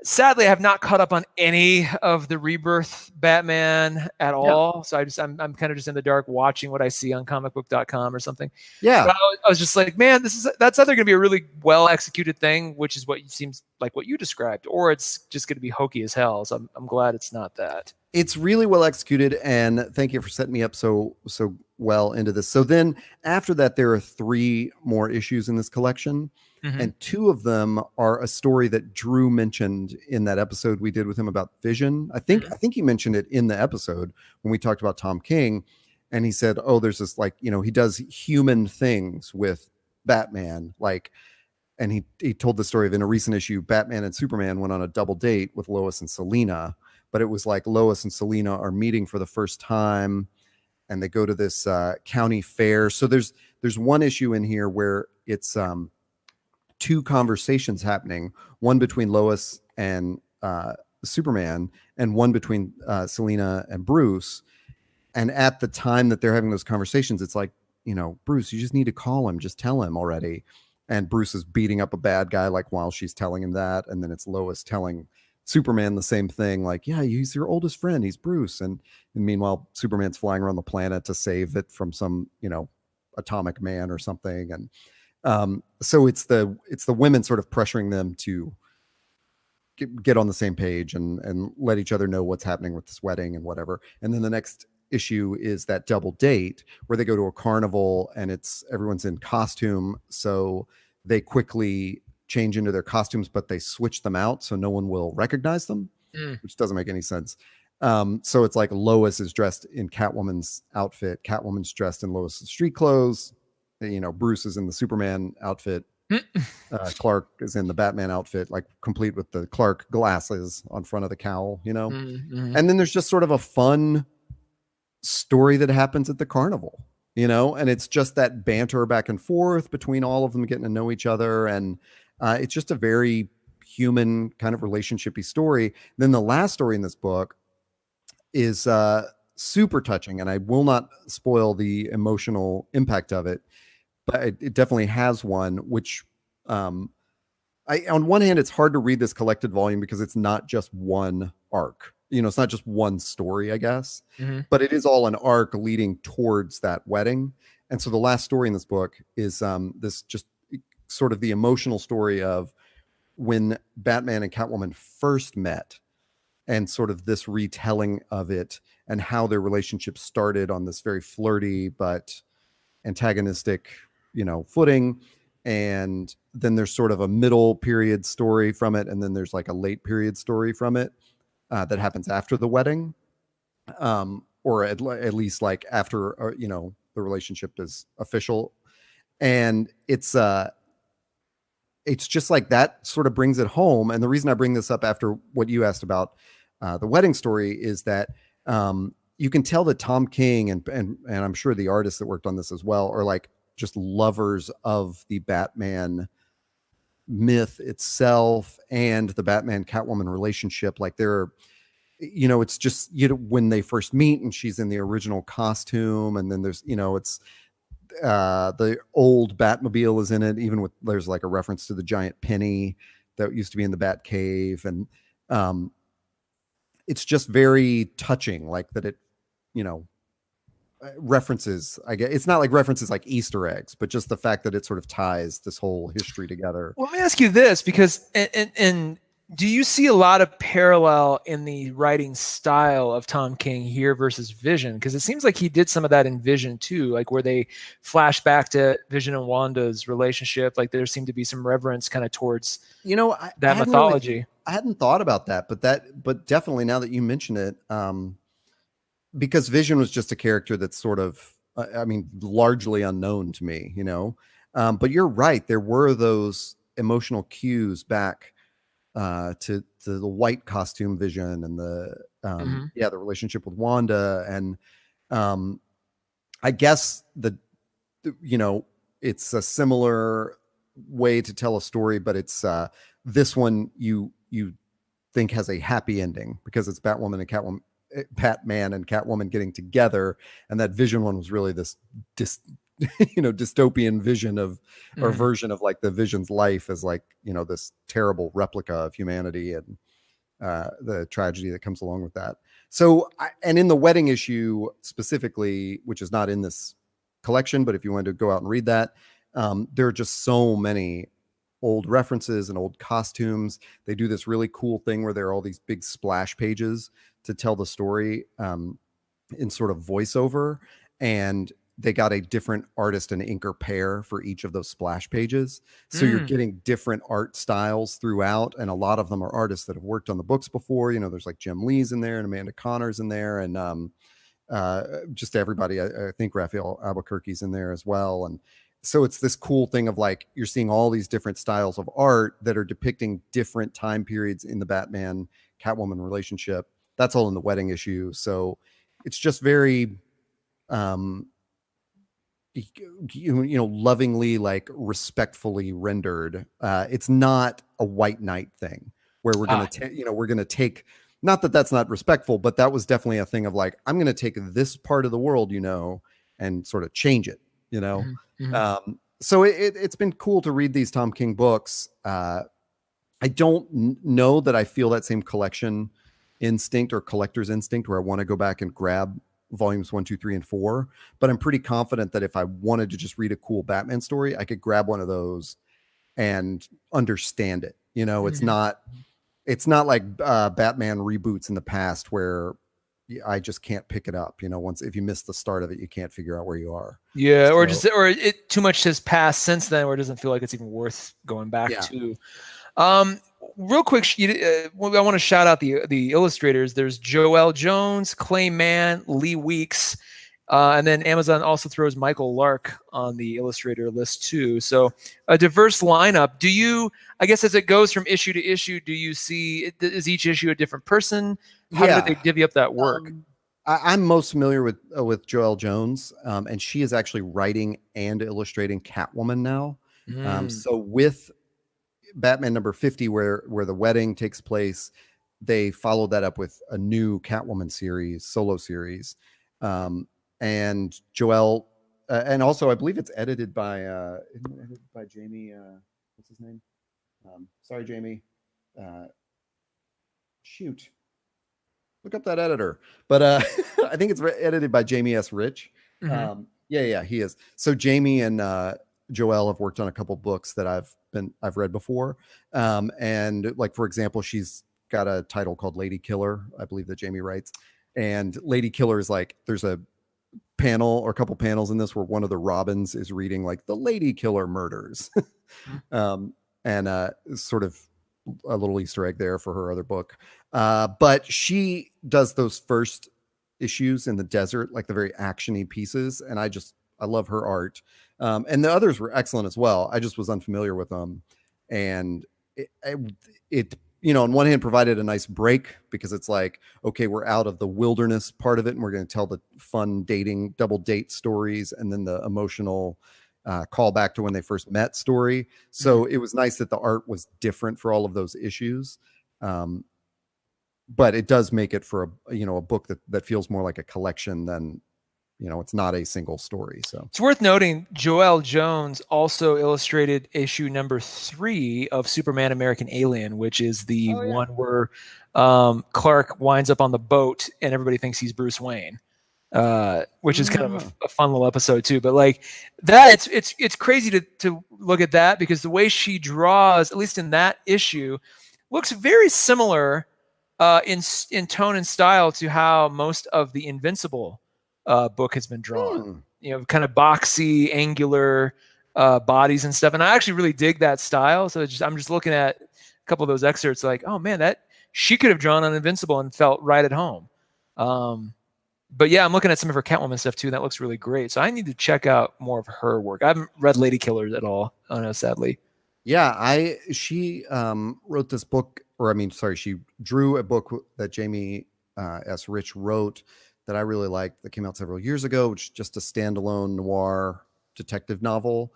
sadly, I have not caught up on any of the Rebirth Batman at all. So I'm kind of just in the dark watching what I see on comicbook.com or something. Yeah. But I was just like, man, that's either going to be a really well executed thing, which is what seems like what you described, or it's just going to be hokey as hell. So I'm glad it's not that. It's really well executed, and thank you for setting me up so well into this. So then after that, there are 3 more issues in this collection. And 2 of them are a story that Drew mentioned in that episode we did with him about Vision. I think he mentioned it in the episode when we talked about Tom King, and he said, "Oh, there's this like, he does human things with Batman." Like, and he told the story of, in a recent issue, Batman and Superman went on a double date with Lois and Selena, but it was like Lois and Selena are meeting for the first time, and they go to this county fair. So there's one issue in here where it's 2 conversations happening, one between Lois and Superman and one between Selena and Bruce. And at the time that they're having those conversations, it's like, Bruce, you just need to call him, just tell him already. And Bruce is beating up a bad guy, like, while she's telling him that. And then it's Lois telling Superman the same thing, like, yeah, he's your oldest friend, he's Bruce. And meanwhile, Superman's flying around the planet to save it from some, atomic man or something. And so it's the women sort of pressuring them to get on the same page and let each other know what's happening with this wedding and whatever. And then the next issue is that double date where they go to a carnival and everyone's in costume. So they quickly change into their costumes, but they switch them out so no one will recognize them, which doesn't make any sense. So it's like Lois is dressed in Catwoman's outfit. Catwoman's dressed in Lois's street clothes. Bruce is in the Superman outfit. Clark is in the Batman outfit, like complete with the Clark glasses on front of the cowl, And then there's just sort of a fun story that happens at the carnival, and it's just that banter back and forth between all of them getting to know each other. And it's just a very human kind of relationship-y story. Then the last story in this book is super touching, and I will not spoil the emotional impact of it, but it definitely has one, which on one hand, it's hard to read this collected volume because it's not just one arc. It's not just one story, I guess, but it is all an arc leading towards that wedding. And so the last story in this book is this just sort of the emotional story of when Batman and Catwoman first met, and sort of this retelling of it and how their relationship started on this very flirty but antagonistic, footing. And then there's sort of a middle period story from it. And then there's like a late period story from it that happens after the wedding, or at least like after, the relationship is official. And it's just like that sort of brings it home. And the reason I bring this up after what you asked about the wedding story is that you can tell that Tom King and I'm sure the artists that worked on this as well are like just lovers of the Batman myth itself and the Batman Catwoman relationship. Like it's just, when they first meet and she's in the original costume, and then there's, it's the old Batmobile is in it, even there's like a reference to the giant penny that used to be in the Bat Cave. And it's just very touching, like that it, references, I guess it's not like references like Easter eggs, but just the fact that it sort of ties this whole history together. Well, let me ask you this, because and do you see a lot of parallel in the writing style of Tom King here versus Vision? Because it seems like he did some of that in Vision too, like where they flash back to Vision and Wanda's relationship. Like there seemed to be some reverence kind of towards that mythology. I hadn't thought about that, but definitely now that you mention it, because Vision was just a character that's sort of, I mean, largely unknown to me, you know. But you're right. There were those emotional cues back to the white costume Vision and the the relationship with Wanda, and I guess it's a similar way to tell a story, but it's this one you think has a happy ending because it's Batman and Catwoman getting together, and that Vision one was really this dystopian vision of or version of like the Vision's life as like this terrible replica of humanity and the tragedy that comes along with that. So and in the wedding issue specifically, which is not in this collection, but if you wanted to go out and read that, there are just so many old references and old costumes. They do this really cool thing where there are all these big splash pages to tell the story in sort of voiceover, and they got a different artist and inker pair for each of those splash pages. So you're getting different art styles throughout. And a lot of them are artists that have worked on the books before. There's like Jim Lee's in there and Amanda Connor's in there. And just everybody, I think Raphael Albuquerque's in there as well. And so it's this cool thing of like, you're seeing all these different styles of art that are depicting different time periods in the Batman Catwoman relationship. That's all in the wedding issue. So it's just very, lovingly, like respectfully rendered. It's not a white knight thing where we're going to, we're going to take, not that that's not respectful, but that was definitely a thing of like, I'm going to take this part of the world, and sort of change it, so it's been cool to read these Tom King books. I don't know that I feel that same collection instinct or collector's instinct where I want to go back and grab volumes 1, 2, 3, and 4, but I'm pretty confident that if I wanted to just read a cool Batman story, I could grab one of those and understand it. It's not like Batman reboots in the past where I just can't pick it up. Once if you miss the start of it, you can't figure out where you are. Yeah, or it too much has passed since then, where it doesn't feel like it's even worth going back to. Real quick, I want to shout out the illustrators. There's Joelle Jones, Clay Mann, Lee Weeks, and then Amazon also throws Michael Lark on the illustrator list too. So a diverse lineup. Do you, I guess, as it goes from issue to issue, do you see, is each issue a different person? How did they divvy up that work? I'm most familiar with Joelle Jones, and she is actually writing and illustrating Catwoman now. So with Batman number 50, where the wedding takes place, they followed that up with a new Catwoman solo series. And Joelle, and also I believe it's edited by Jamie. What's his name? Sorry, Jamie. Shoot. Look up that editor. But I think it's edited by Jamie S. Rich. Yeah, he is. So Jamie and Joelle have worked on a couple books that I've read before. And like, for example, she's got a title called Lady Killer, I believe, that Jamie writes. And Lady Killer is like, there's a panel or a couple panels in this where one of the Robins is reading like the Lady Killer murders. And sort of a little Easter egg there for her other book. But she does those first issues in the desert, like the very actiony pieces. And I love her art. And the others were excellent as well. I just was unfamiliar with them. And it on one hand provided a nice break because it's like, okay, we're out of the wilderness part of it and we're going to tell the fun double date stories and then the emotional callback to when they first met story. So it was nice that the art was different for all of those issues. But it does make it for a book that feels more like a collection than, it's not a single story. So it's worth noting Joelle Jones also illustrated issue number 3 of Superman American Alien, which is the one where Clark winds up on the boat and everybody thinks he's Bruce Wayne, which is kind of a fun little episode too. But like that, it's crazy to look at that because the way she draws, at least in that issue, looks very similar in tone and style to how most of the Invincible book has been drawn. Kind of boxy, angular bodies and stuff. And I actually really dig that style. So I'm just looking at couple of those excerpts, like, oh man, that she could have drawn on Invincible and felt right at home. But yeah, I'm looking at some of her Catwoman stuff too. And that looks really great. So I need to check out more of her work. I haven't read Lady Killers at all, sadly. Yeah, she wrote this book, she drew a book that Jamie S. Rich wrote that I really liked that came out several years ago, which is just a standalone noir detective novel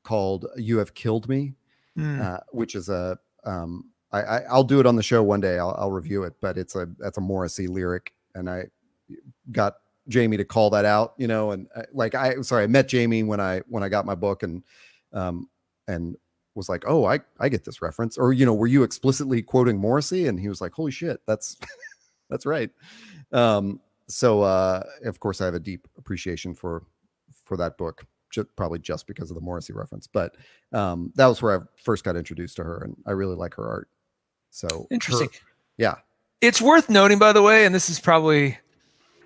called You Have Killed Me, which is I'll do it on the show one day. I'll review it, but that's a Morrissey lyric, and I got Jamie to call that out, and I met Jamie when I got my book, and was like, oh, I get this reference, or were you explicitly quoting Morrissey? And he was like, holy shit, that's that's right. So of course I have a deep appreciation for that book, probably just because of the Morrissey reference, but that was where I first got introduced to her, and I really like her art. So interesting. Yeah, it's worth noting, by the way, and this is probably,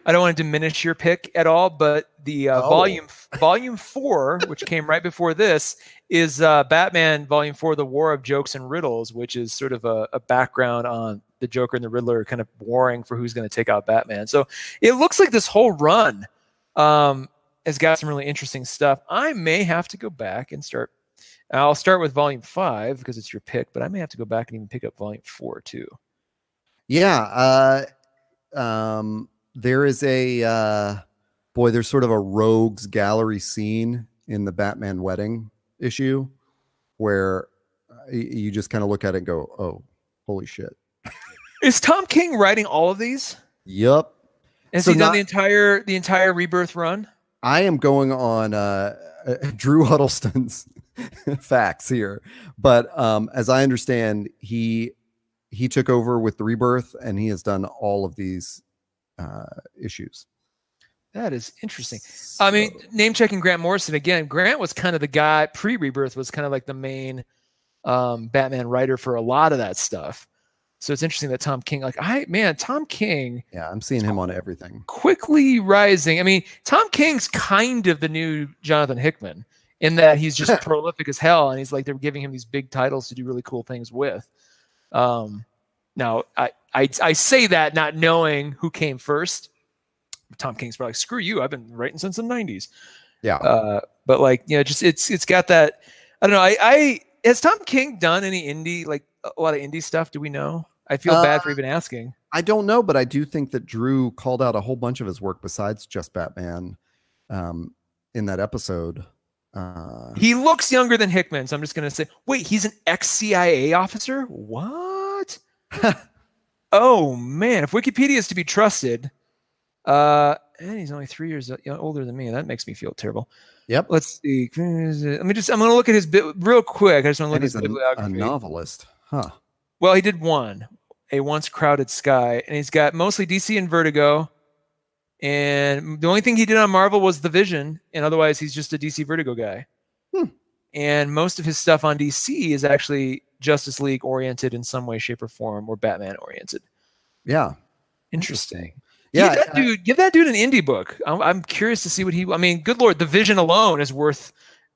I don't want to diminish your pick at all, but the volume 4, which came right before this, is Batman Volume 4, The War of Jokes and Riddles, which is sort of a background on the Joker and the Riddler kind of warring for who's going to take out Batman. So it looks like this whole run has got some really interesting stuff. I may have to go back and start. I'll start with Volume 5 because it's your pick, but I may have to go back and even pick up Volume 4 too. Yeah. There is there's sort of a rogues gallery scene in the Batman wedding issue where you just kind of look at it and go, oh, holy shit. Is Tom King writing all of these? Yep. Has he done the entire Rebirth run? I am going on Drew Huddleston's facts here, but as I understand, he took over with the Rebirth, and he has done all of these issues. That is interesting. So, I mean, name checking Grant Morrison again. Grant was kind of the guy pre-Rebirth, was kind of like the main Batman writer for a lot of that stuff. So it's interesting that Tom King, Tom King. Yeah, I'm seeing him on everything. Quickly rising. I mean, Tom King's kind of the new Jonathan Hickman in that he's just prolific as hell, and he's like, they're giving him these big titles to do really cool things with. Now, I say that not knowing who came first. Tom King's probably, screw you, I've been writing since the 90s. Yeah. But just it's got that, I don't know. Has Tom King done any indie, like a lot of indie stuff? Do we know? I feel bad for even asking. I don't know, but I do think that Drew called out a whole bunch of his work besides just Batman in that episode. He looks younger than Hickman, so I'm just going to say, wait, he's an ex-CIA officer? What? Oh, man. If Wikipedia is to be trusted, and he's only 3 years older than me. That makes me feel terrible. Yep. Let's see. I'm going to look at his bit real quick. I just want to look at his bibliography. A novelist. Huh. Well, he did one, A Once Crowded Sky, and he's got mostly DC and Vertigo. And the only thing he did on Marvel was The Vision, and otherwise he's just a DC Vertigo guy. And most of his stuff on DC is actually Justice League oriented in some way, shape, or form, or Batman oriented. Yeah. Interesting. Yeah. Give that dude an indie book. I'm curious to see what good Lord, The Vision alone is worth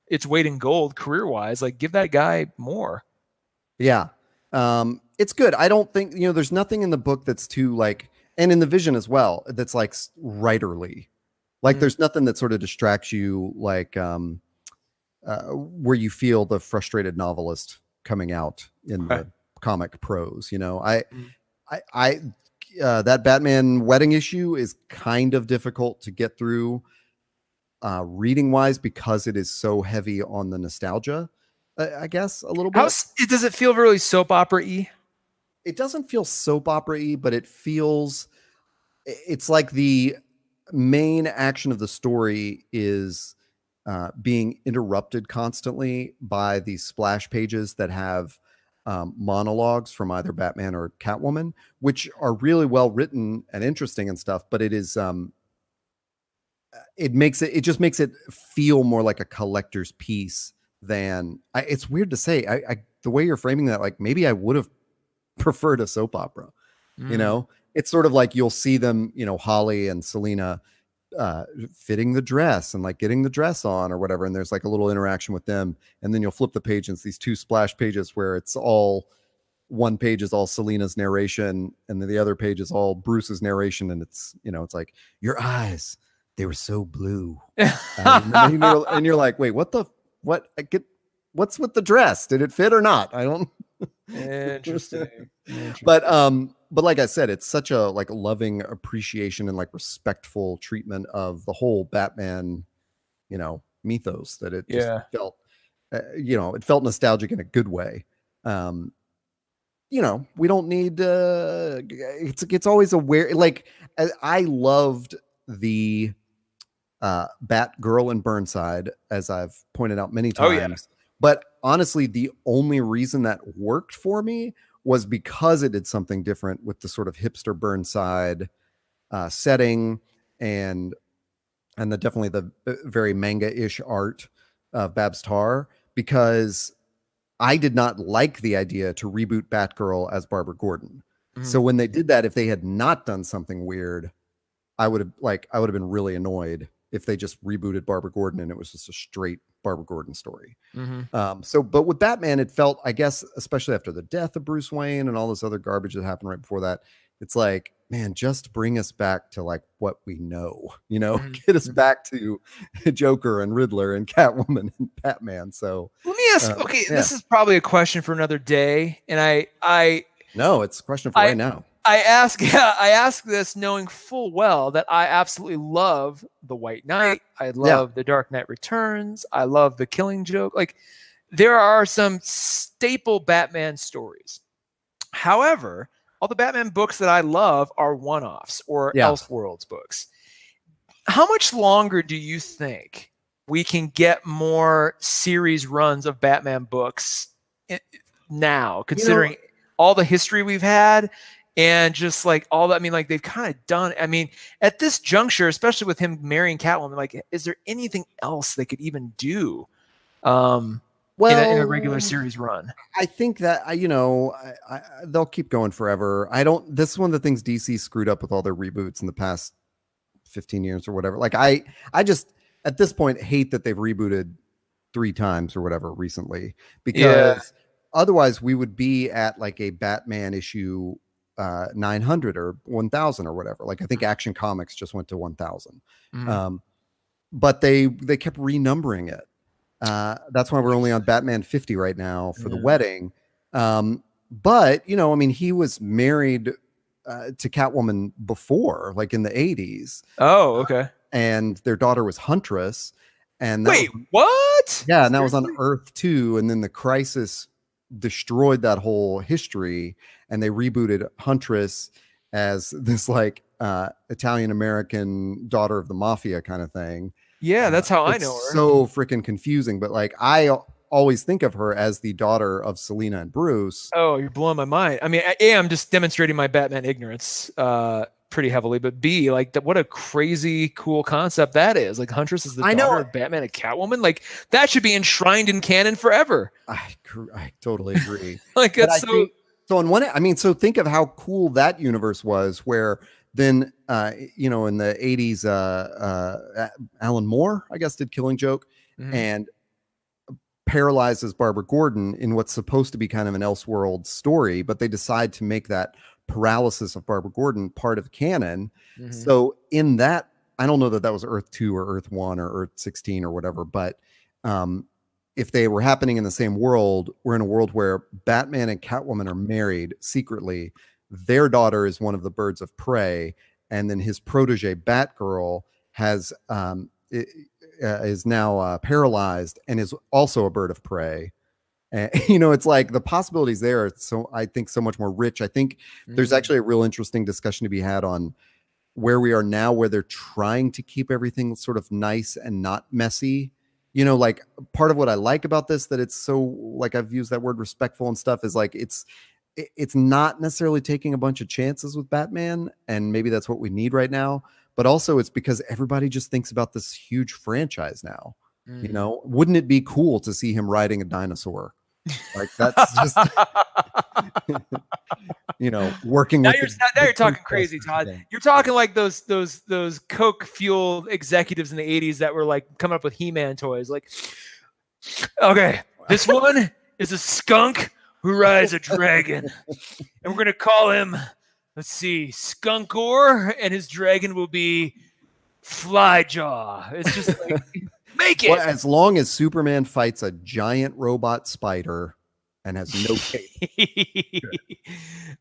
its weight in gold career wise. Like, give that guy more. Yeah. It's good. I don't think, there's nothing in the book that's too and in The Vision as well, that's like writerly. Like there's nothing that sort of distracts you, like where you feel the frustrated novelist coming out in the comic prose. That Batman wedding issue is kind of difficult to get through reading wise because it is so heavy on the nostalgia, I guess, a little bit. Does it feel really soap opera-y? It doesn't feel soap opera-y, but it's like the main action of the story is being interrupted constantly by these splash pages that have monologues from either Batman or Catwoman, which are really well written and interesting and stuff, but it just makes it feel more like a collector's piece than it's weird to say. The way you're framing that, like maybe I would have preferred a soap opera. It's sort of like you'll see them, Holly and Selena fitting the dress and like getting the dress on or whatever. And there's like a little interaction with them. And then you'll flip the page and it's these 2 splash pages where it's all, one page is all Selena's narration and then the other page is all Bruce's narration. And it's, you know, it's like, your eyes, they were so blue. And you're like, wait, what's with the dress? Did it fit or not? I don't. Interesting. But like I said, it's such a like loving appreciation and like respectful treatment of the whole Batman, you know, mythos that it just felt, you know, it felt nostalgic in a good way. You know, we don't need, it's always like, I loved the Batgirl in Burnside, as I've pointed out many times. Oh, yeah. But honestly, the only reason that worked for me was because it did something different with the sort of hipster Burnside setting and definitely the very manga-ish art of Babs Tarr, because I did not like the idea to reboot Batgirl as Barbara Gordon. Mm-hmm. So when they did that, if they had not done something weird, I would have been really annoyed if they just rebooted Barbara Gordon and it was just a straight Barbara Gordon story. Mm-hmm. But with Batman, it felt, I guess, especially after the death of Bruce Wayne and all this other garbage that happened right before that, it's like, man, just bring us back to like what we know, you know, mm-hmm. Get us back to Joker and Riddler and Catwoman and Batman. So let me ask, this is probably a question for another day. And no, it's a question for right now. I ask this knowing full well that I absolutely love The White Knight. I love The Dark Knight Returns. I love The Killing Joke. Like, there are some staple Batman stories. However, all the Batman books that I love are one-offs or Elseworlds books. How much longer do you think we can get more series runs of Batman books now, considering all the history we've had? And just like all that, I mean, like they've kind of done, I mean, at this juncture, especially with him marrying Catwoman, like, is there anything else they could even do in a regular series run? I think that, you know, they'll keep going forever. This is one of the things DC screwed up with all their reboots in the past 15 years or whatever. Like, I just, at this point, hate that they've rebooted 3 times or whatever recently, because otherwise we would be at like a Batman issue 900 or 1000 or whatever. Like, I think Action Comics just went to 1000. But they kept renumbering it. That's why we're only on Batman 50 right now for the wedding. But, you know, I mean, he was married to Catwoman before, like in the 80s. Oh, okay. And their daughter was Huntress. And what? Yeah, and that was on Earth 2. And then the Crisis destroyed that whole history, and they rebooted Huntress as this like Italian American daughter of the mafia kind of thing. Yeah, that's how I know her. So freaking confusing, but like I always think of her as the daughter of Selena and Bruce. Oh, you're blowing my mind. I mean, I'm just demonstrating my Batman ignorance pretty heavily, but B, like, what a crazy cool concept that is. Like, Huntress is the daughter of Batman and Catwoman. Like, that should be enshrined in canon forever. I totally agree. Like, it's so think of how cool that universe was, where then you know, in the 80s Alan Moore, I guess, did Killing Joke and paralyzes Barbara Gordon in what's supposed to be kind of an Elseworld story, but they decide to make that paralysis of Barbara Gordon part of canon. So in that, I don't know that was Earth 2 or Earth 1 or Earth 16 or whatever, but if they were happening in the same world, we're in a world where Batman and Catwoman are married secretly. Their daughter is one of the birds of prey, and then his protege Batgirl is now paralyzed and is also a bird of prey. And, you know, it's like the possibilities there are I think so much more rich. I think there's actually a real interesting discussion to be had on where we are now, where they're trying to keep everything sort of nice and not messy. You know, like, part of what I like about this, that it's so, like, I've used that word respectful and stuff, is like, it's not necessarily taking a bunch of chances with Batman, and maybe that's what we need right now. But also it's because everybody just thinks about this huge franchise now. You know, wouldn't it be cool to see him riding a dinosaur? Like, that's just, working now with you're talking crazy, Todd. You're talking like those Coke fueled executives in the 80s that were like coming up with He-Man toys. Like, okay, this one is a skunk who rides a dragon, and we're gonna call him, let's see, Skunkor, and his dragon will be Flyjaw. It's just like, make it. Well, as long as Superman fights a giant robot spider and has no cape.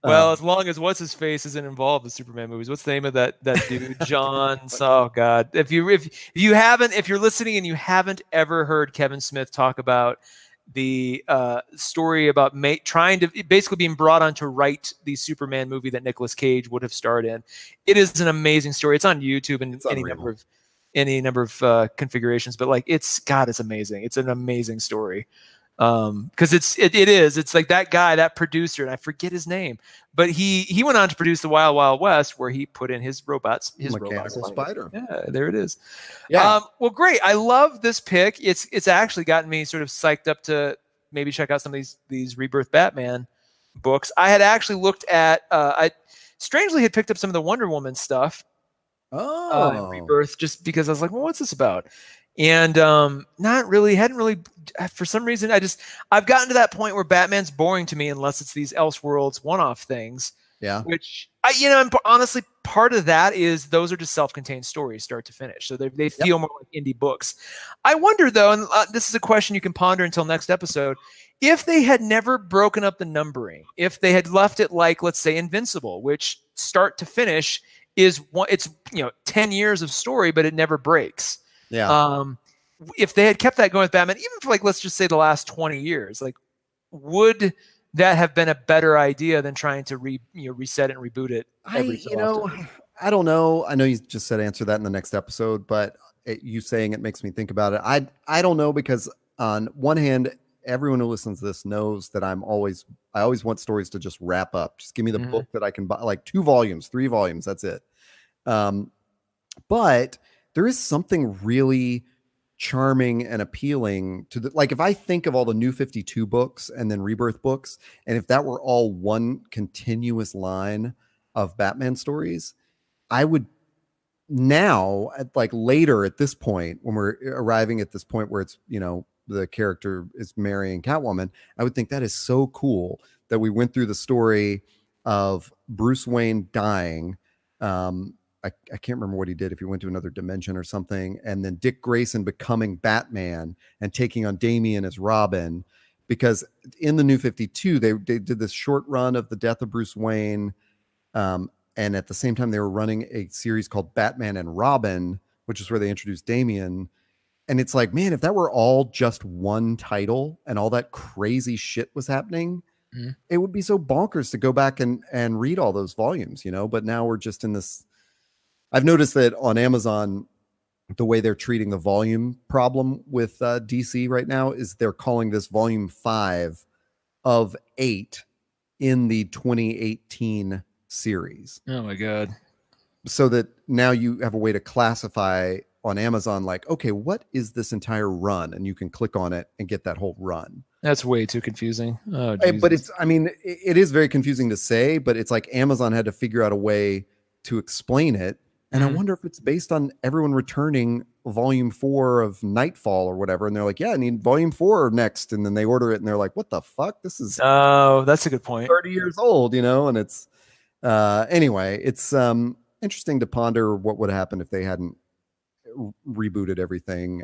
Well, as long as what's his face isn't involved in Superman movies. What's the name of that dude? John. Oh God. If you're listening and you haven't ever heard Kevin Smith talk about the story about trying to basically being brought on to write the Superman movie that Nicolas Cage would have starred in, it is an amazing story. It's on YouTube and any number of configurations, but like it's amazing. It's an amazing story. Because it's like that guy, that producer, and I forget his name, but he went on to produce the Wild Wild West, where he put in his mechanical spider. Yeah, there it is. Yeah. Well, great. I love this pick. It's actually gotten me sort of psyched up to maybe check out some of these Rebirth Batman books. I had actually looked at I strangely had picked up some of the Wonder Woman stuff. Rebirth, just because I was like, well, what's this about? And hadn't really for some reason I've gotten to that point where Batman's boring to me unless it's these Elseworlds one-off things. Yeah. Which and honestly, part of that is those are just self-contained stories, start to finish. So they feel more like indie books. I wonder though, and this is a question you can ponder until next episode, if they had never broken up the numbering, if they had left it like, let's say, Invincible, which start to finish is 10 years of story, but it never breaks. Yeah. If they had kept that going with Batman, even for like, let's just say the last 20 years, like, would that have been a better idea than trying to reset it and reboot it every so often? I don't know. I know you just said answer that in the next episode, but you saying it makes me think about it. I don't know, because on one hand, everyone who listens to this knows that I always want stories to just wrap up. Just give me the book that I can buy, like 2 volumes, 3 volumes. That's it. But there is something really charming and appealing to like, if I think of all the New 52 books and then Rebirth books, and if that were all one continuous line of Batman stories, I would now later at this point, when we're arriving at this point where it's, the character is marrying Catwoman, I would think that is so cool that we went through the story of Bruce Wayne dying. I can't remember what he did, if he went to another dimension or something. And then Dick Grayson becoming Batman and taking on Damian as Robin, because in the New 52, they did this short run of the death of Bruce Wayne. And at the same time, they were running a series called Batman and Robin, which is where they introduced Damian. And it's like, man, if that were all just one title and all that crazy shit was happening, it would be so bonkers to go back and read all those volumes, but now we're just in this. I've noticed that on Amazon, the way they're treating the volume problem with DC right now is they're calling this volume 5 of 8 in the 2018 series. Oh my God. So that now you have a way to classify on Amazon, like, okay, what is this entire run? And you can click on it and get that whole run. That's way too confusing. Oh, but it is very confusing to say, but it's like Amazon had to figure out a way to explain it. And I wonder if it's based on everyone returning volume 4 of Nightfall or whatever. And they're like, yeah, I need volume 4 next. And then they order it and they're like, what the fuck? This is that's a good point. 30 years old, and it's anyway, it's interesting to ponder what would happen if they hadn't rebooted everything.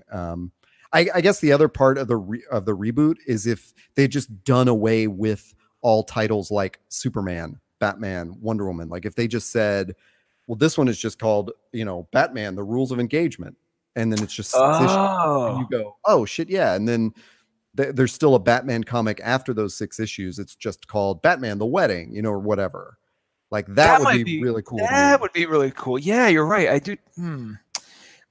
I guess the other part of the reboot is if they just done away with all titles like Superman, Batman, Wonder Woman. Like if they just said, well, this one is just called, Batman, The Rules of Engagement. And then it's just 6 issues. And you go, oh shit. Yeah. And then there's still a Batman comic after those 6 issues. It's just called Batman, The Wedding, or whatever. Like that would be really cool. That would be really cool. Yeah, you're right. I do.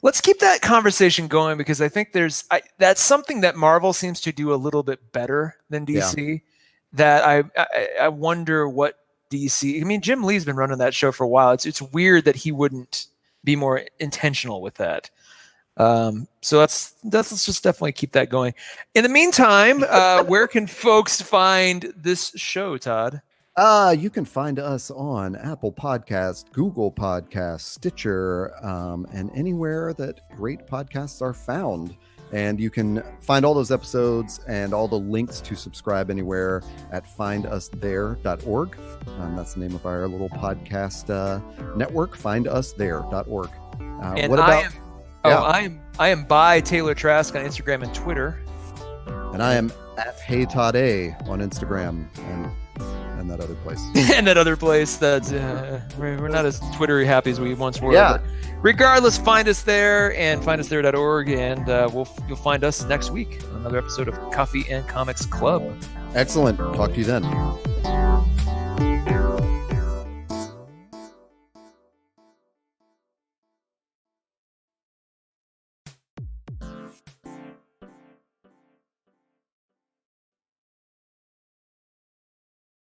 Let's keep that conversation going, because I think that's something that Marvel seems to do a little bit better than DC. Yeah. That I wonder what DC. I mean, Jim Lee's been running that show for a while. It's weird that he wouldn't be more intentional with that. So let's just definitely keep that going. In the meantime, where can folks find this show, Todd? You can find us on Apple Podcast, Google Podcast, Stitcher, and anywhere that great podcasts are found. And you can find all those episodes and all the links to subscribe anywhere at findusthere.org. That's the name of our little podcast network, findusthere.org. And what about? I am by Taylor Trask on Instagram and Twitter. And I am at Hey Todd A on Instagram and that other place. And that other place that we're not as Twittery happy as we once were. Yeah. But regardless, find us there and findusthere.org, and you'll find us next week on another episode of Coffee and Comics Club. Excellent. Talk to you then.